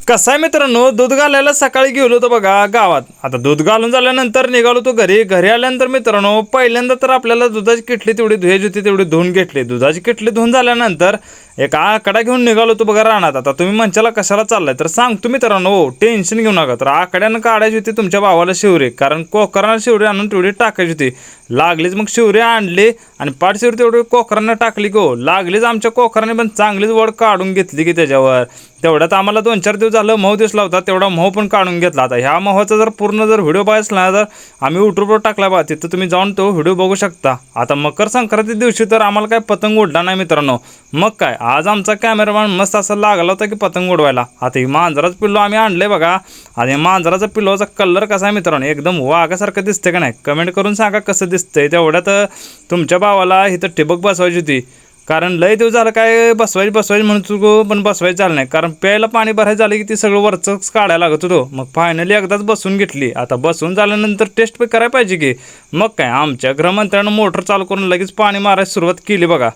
कसं आहे मित्रांनो, दूध घालायला सकाळी गेलो होतो बघा गावात. आता दूध घालून झाल्यानंतर निघालो तो घरी. घरी आल्यानंतर मित्रांनो पहिल्यांदा तर आपल्याला दुधाची किटली तेवढी धुवायची होती तेवढी धुवून घेतली. दुधाची किटली धुवून झाल्यानंतर एक आकडा घेऊन निघालो तो बघा रानात. आता तुम्ही म्हणच्याला कशाला चाललाय तर सांगतो मित्रांनो, टेन्शन घेऊ नका. तर आकड्यानं काढायची होती तुमच्या भावाला शिवरे, कारण कोकरानं शिवरे आणून तेवढी टाकायची होती. लागलीच मग शिवरे आणली आणि पाठ शिवरे तेवढी कोकरानं टाकली गो. लागलीच आमच्या कोकराने पण चांगलीच वड काढून घेतली की त्याच्यावर. तेवढ्यात आम्हाला 2-4 दिवस झालं मऊ दिसला होता, तेवढा मऊ पण काढून घेतला. आता ह्या मऊचा जर पूर्ण जर व्हिडिओ पाहिजे ना तर आम्ही युट्यूबवर टाकला बा, तिथं तुम्ही जाऊन तो व्हिडिओ बघू शकता. आता मकर संक्रांती दिवशी तर आम्हाला काय पतंग उडला नाही मित्रांनो. मग काय आज आमचा कॅमेरामॅन मस्त असा लागला होता की पतंग उडवायला. आता ही मांजराचं पिल्लो आम्ही आणले बघा. आणि मांजराचा पिल्लोचा कलर कसा आहे मित्रांनो, एकदम वाघासारखं दिसतंय का नाही कमेंट करून सांगा कसं दिसतंय. तेवढ्यात तुमच्या भावाला इथं ठिबक बसवायची होती, कारण लय दिवस झालं काय बसवायची म्हणून चुको पण बसवायचं झालं नाही. कारण प्यायला पाणी भरायचं झालं की ती सगळं वरचंच काढायला लागत होतो. मग फायनली एकदाच बसून घेतली. आता बसून झाल्यानंतर टेस्ट पण करायला पाहिजे की. मग काय आमच्या गृहमंत्र्यानं मोटर चालू करून लगेच पाणी मारायला सुरुवात केली बघा.